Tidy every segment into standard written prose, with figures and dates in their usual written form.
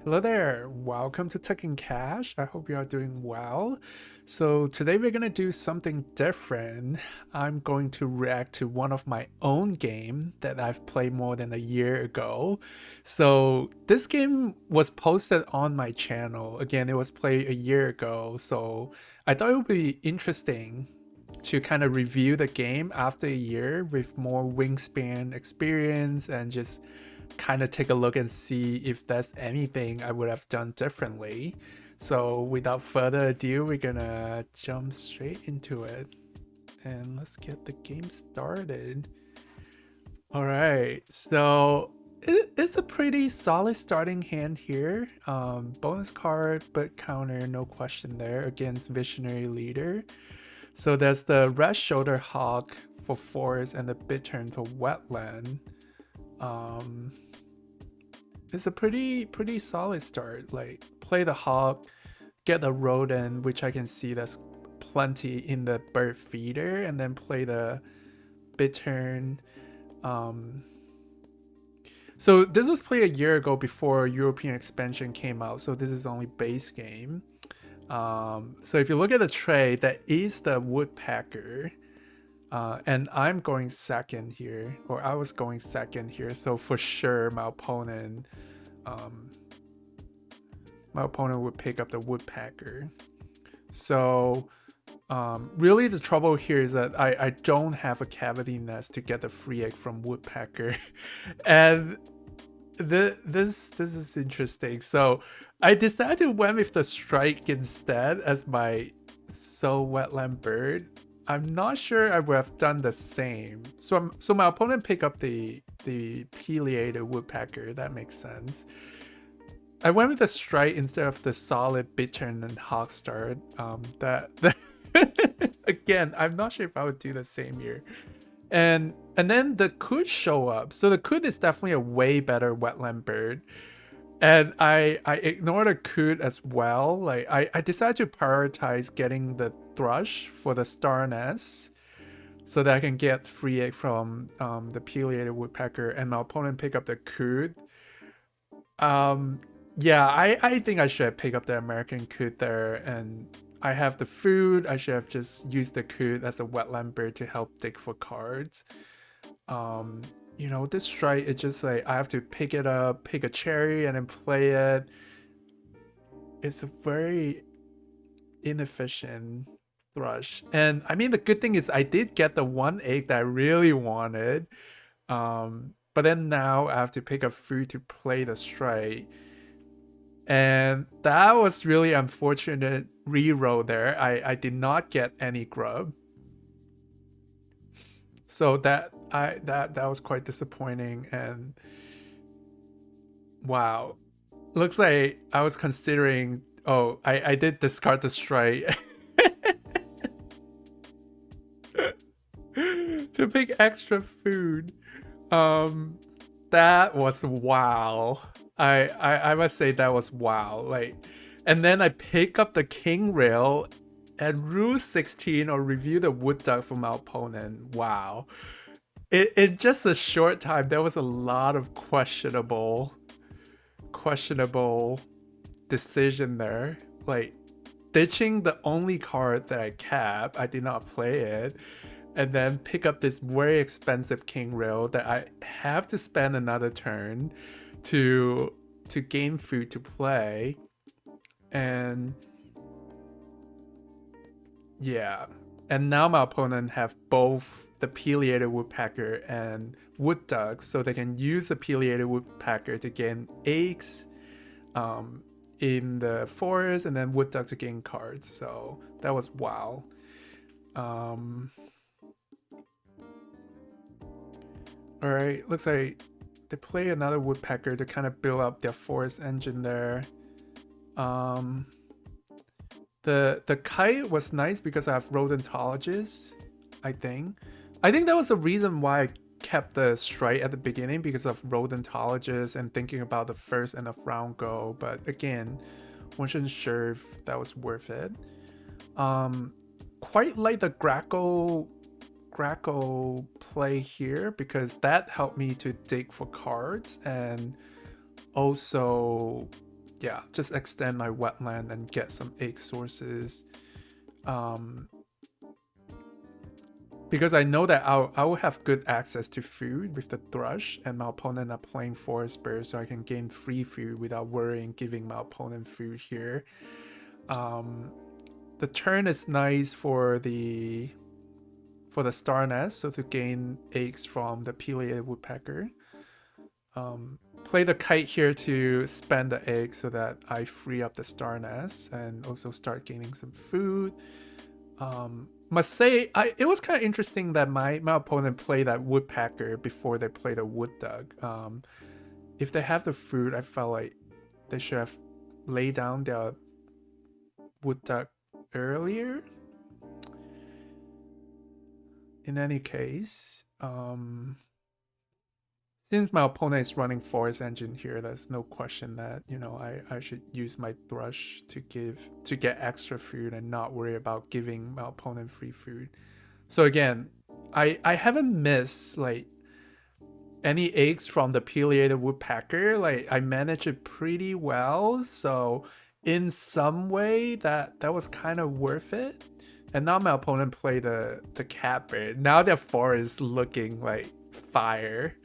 Hello there, welcome to Tech and Cash. I hope you are doing well. So, today we're gonna do something different. I'm going to react to one of my own game that I've played more than a year ago. So, this game was posted on my channel. Again, it was played a year ago. So, I thought it would be interesting to kind of review the game after a year with more Wingspan experience and just kind of take a look and see if there's anything I would have done differently. So without further ado, we're gonna jump straight into it and let's get the game started. All right, so it's a pretty solid starting hand here. Bonus card, but counter, no question there against Visionary Leader. So there's the Red Shoulder Hawk for forest and the Bittern for wetland. Um, it's a pretty solid start. Like play the hawk, get a rodent, which I can see that's plenty in the bird feeder, and then play the bittern. Um, so this was played a year ago before European expansion came out. So this is only base game. So if you look at the tray, that is the woodpecker. And I'm going second here, or I was going second here. So for sure, um, my opponent would pick up the woodpecker. So really the trouble here is that I don't have a cavity nest to get the free egg from woodpecker. And this is interesting. So I decided to went with the strike instead as my wetland bird. I'm not sure I would have done the same. So my opponent picked up the pileated woodpecker. That makes sense. I went with the strike instead of the solid bittern and hawk start. That again, I'm not sure if I would do the same here. And then the coot show up. So the coot is definitely a way better wetland bird. And I ignored the coot as well. Like I decided to prioritize getting the thrush for the star nest so that I can get free egg from the pileated woodpecker, and my opponent pick up the coot. Um, yeah, I think I should have picked up the American coot there, and I have the food. I should have just used the coot as a wetland bird to help dig for cards. Um, this strike, it's just like I have to pick it up, pick a cherry, and then play it. It's a very inefficient thrush. And I mean, the good thing is I did get the one egg that I really wanted. But then now I have to pick up food to play the strike. And that was really unfortunate reroll there. I did not get any grub. So that was quite disappointing. And wow. Looks like I was considering, oh, I did discard the strike to pick extra food. Um that was wow. I must say that was wow. Like, and then I pick up the king rail and rule 16 or review the wood duck from my opponent. Wow. In just a short time, there was a lot of questionable decision there. Like ditching the only card that I kept, I did not play it, and then pick up this very expensive king rail that I have to spend another turn to gain food to play. And yeah, and now my opponent have both the pileated woodpecker and wood duck, so they can use the pileated woodpecker to gain eggs in the forest, and then wood duck to gain cards. So that was wow. Um, all right, looks like they play another woodpecker to kind of build up their forest engine there. Um, the kite was nice because I have rodentologists. I think that was the reason why I kept the strike at the beginning, because of rodentologists and thinking about the first and the round goal. But again, wasn't sure if that was worth it. Quite like the Grackle play here, because that helped me to dig for cards, and also yeah, just extend my wetland and get some egg sources. Because I know that I will have good access to food with the thrush, and my opponent are playing forest bird, so I can gain free food without worrying giving my opponent food here. The turn is nice for the star nest, so to gain eggs from the pileated woodpecker. Play the kite here to spend the egg so that I free up the star nest and also start gaining some food. Must say, it was kind of interesting that my opponent played that woodpecker before they played a wood duck. If they have the food, I felt like they should have laid down their wood duck earlier. In any case, since my opponent is running forest engine here, there's no question that, you know, I should use my thrush to get extra food and not worry about giving my opponent free food. So again, I haven't missed like any eggs from the pileated woodpecker. Like I managed it pretty well, so in some way that was kind of worth it. And now my opponent played the catbird. Now their forest looking like fire.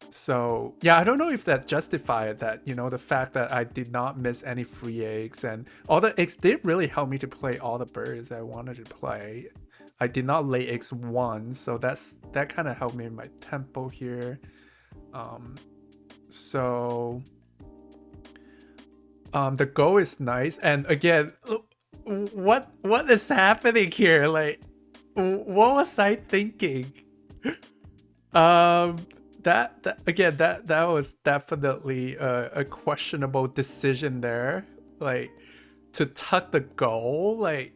So yeah, I don't know if that justified that, you know, the fact that I did not miss any free eggs, and all the eggs did really help me to play all the birds that I wanted to play. I did not lay eggs once, so that kind of helped me in my tempo here. So the go is nice, and again, what is happening here? Like, what was I thinking? That was definitely a questionable decision there. Like, to tuck the goal. Like,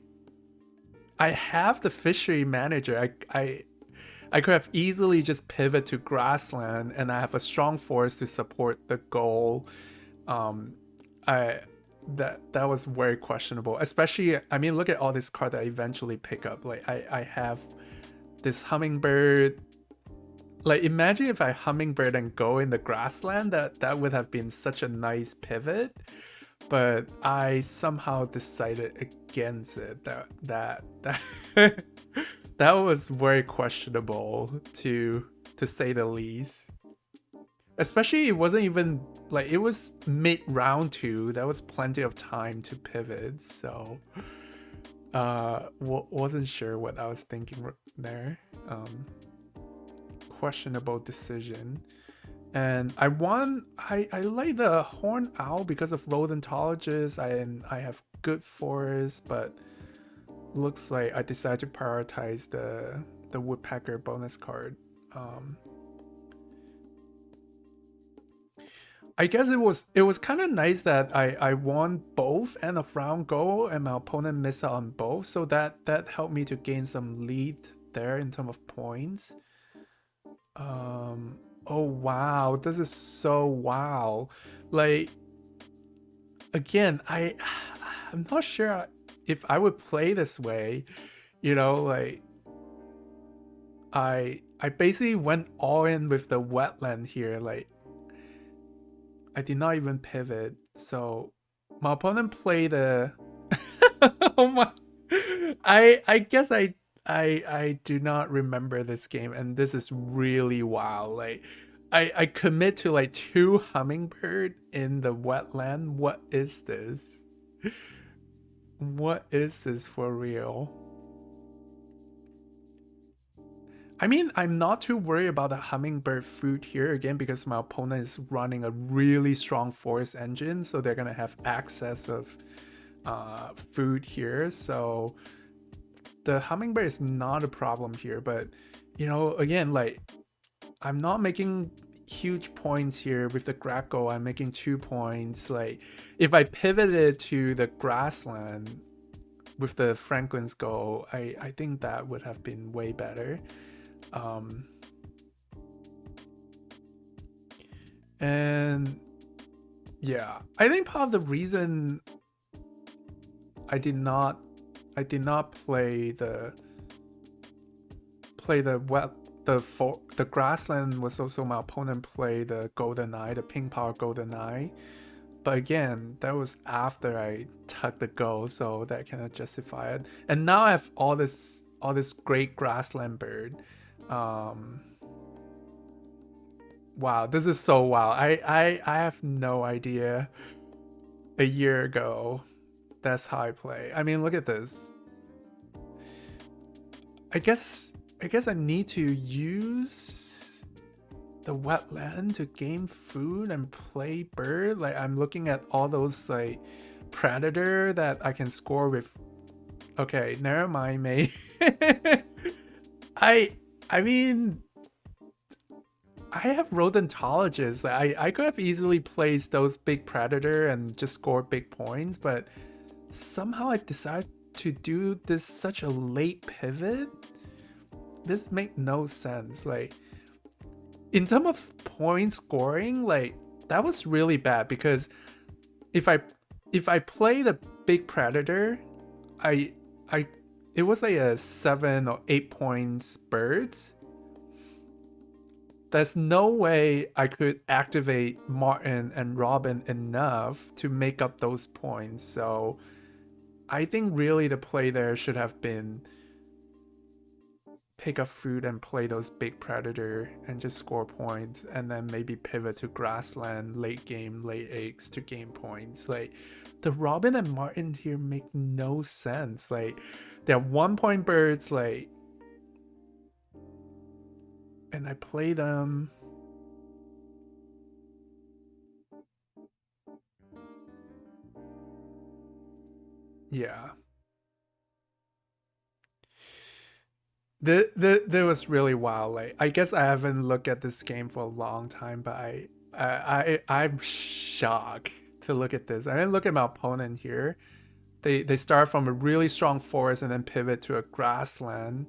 I have the fishery manager. I could have easily just pivot to grassland, and I have a strong force to support the goal. That was very questionable, especially, I mean, look at all this card that I eventually pick up. Like I have this hummingbird. Like, imagine if I hummingbird and go in the grassland, that would have been such a nice pivot, but I somehow decided against it. That that was very questionable, to say the least. Especially, it wasn't even like, it was mid round 2. There was plenty of time to pivot, so wasn't sure what I was thinking there. Questionable decision. And I like the horned owl because of rodentologist, and I have good forest, but looks like I decided to prioritize the woodpecker bonus card. I guess it was kind of nice that I won both end of round goal, and my opponent missed out on both, so that helped me to gain some lead there in terms of points. Oh wow, this is so wow. Like, again, I'm not sure if I would play this way, you know. Like, I basically went all in with the wetland here. Like, I did not even pivot, so my opponent played a oh my, I guess I do not remember this game, and this is really wild. Like, I commit to like 2 hummingbird in the wetland. What is this? What is this for real? I mean, I'm not too worried about the hummingbird food here, again, because my opponent is running a really strong forest engine, so they're gonna have access of food here. So the hummingbird is not a problem here, but, you know, again, like, I'm not making huge points here with the Greco. I'm making 2 points. Like, if I pivoted to the grassland with the Franklin's goal, I think that would have been way better. And yeah, I think part of the reason I did not play the the grassland was also my opponent play the golden eye, the pink power golden eye. But again, that was after I took the goal, so that cannot justify it. And now I have all this great grassland bird. Um, wow, this is so wild. I have no idea. A year ago, that's how I play. I mean, look at this. I guess I need to use the wetland to gain food and play bird. Like I'm looking at all those like predator that I can score with. Okay, never mind, mate. I mean, I have rodentologists. Like, I could have easily placed those big predator and just score big points, but somehow I decided to do this such a late pivot. This make no sense. Like in terms of point scoring, like that was really bad because if I play the big predator, I it was like a 7 or 8 points birds. There's no way I could activate Martin and Robin enough to make up those points. So I think really the play there should have been pick up food and play those big predator and just score points, and then maybe pivot to grassland late game, late eggs to gain points. Like the Robin and Martin here make no sense. Like they're 1 point birds, like, and I play them. Yeah. There was really wild. Like I guess I haven't looked at this game for a long time, but I'm shocked to look at this. I mean, look at my opponent here. They start from a really strong forest and then pivot to a grassland,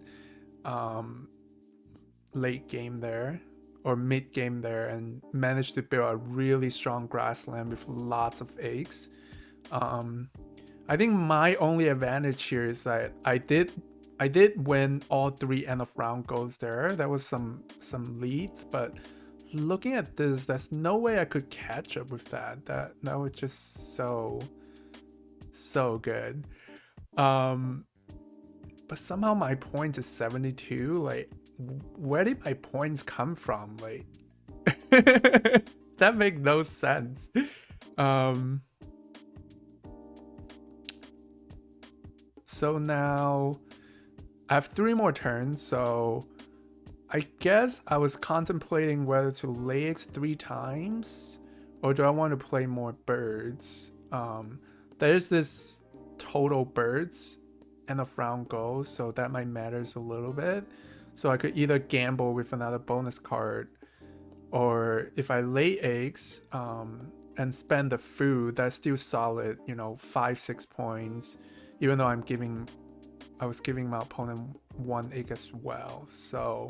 late game there or mid game there, and manage to build a really strong grassland with lots of eggs. I think my only advantage here is that I did win all 3 end of round goals there. There was some leads, but looking at this, there's no way I could catch up with that. That was just so good. But somehow my points is 72. Like, where did my points come from? Like, that makes no sense. So now I have 3 more turns, so I guess I was contemplating whether to lay eggs 3 times or do I want to play more birds. There's this total birds end of round goal, so that might matters a little bit. So I could either gamble with another bonus card, or if I lay eggs and spend the food, that's still solid, 5-6 points, even though I was giving my opponent 1 egg as well. So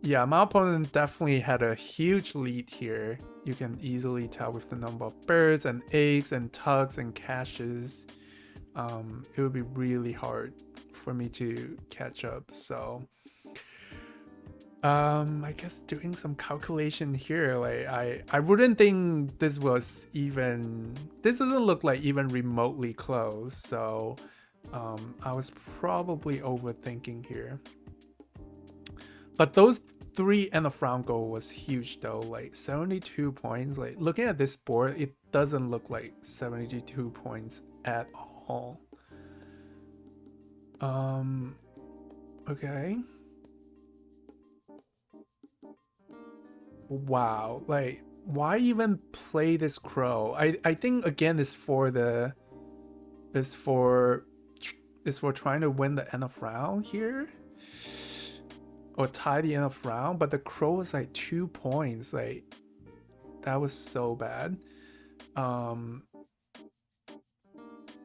yeah, my opponent definitely had a huge lead here. You can easily tell with the number of birds and eggs and tugs and caches. It would be really hard for me to catch up. So I guess doing some calculation here, like I wouldn't think this doesn't look like even remotely close. So I was probably overthinking here. But those 3 end of round goal was huge though, like 72 points. Like looking at this board, it doesn't look like 72 points at all. Okay. Wow, like why even play this crow? I think again it's for trying to win the end of round here, or tie the end of round. But the crow was like 2 points. Like that was so bad.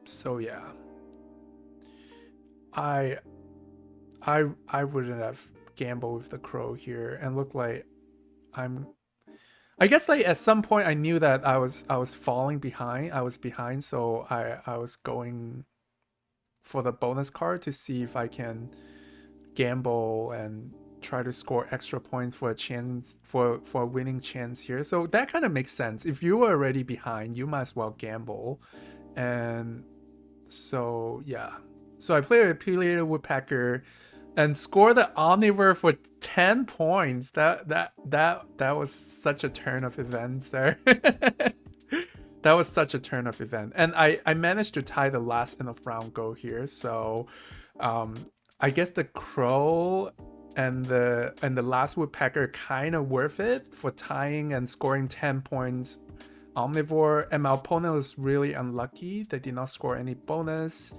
So yeah, I wouldn't have gambled with the crow here and look like I guess like at some point I knew that I was falling behind. I was behind, so I was going for the bonus card to see if I can gamble and try to score extra points for a chance for a winning chance here. So that kind of makes sense. If you were already behind, you might as well gamble. And so yeah. So I played a Pileated Woodpecker and score the Omnivore for 10 points. That was such a turn of events there. That was such a turn of event. And I managed to tie the last end of round goal here. So I guess the Crow and the last Woodpecker kind of worth it for tying and scoring 10 points Omnivore. And my opponent was really unlucky. They did not score any bonus.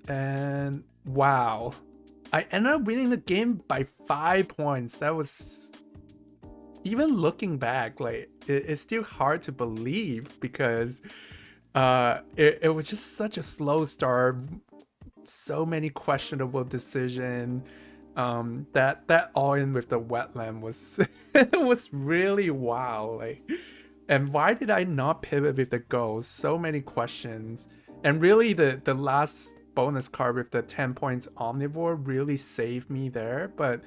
And wow, I ended up winning the game by 5 points. That was, even looking back, like it's still hard to believe because it was just such a slow start, so many questionable decisions. That all in with the wetland was was really wow. Like, and why did I not pivot with the goals? So many questions. And really the last bonus card with the 10 points Omnivore really saved me there. But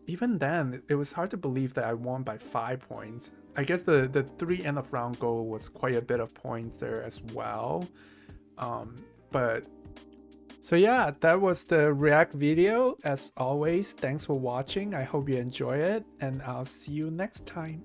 even then, it was hard to believe that I won by 5 points. I guess the 3 end of round goal was quite a bit of points there as well. But so yeah, that was the React video. As always, thanks for watching. I hope you enjoy it, and I'll see you next time.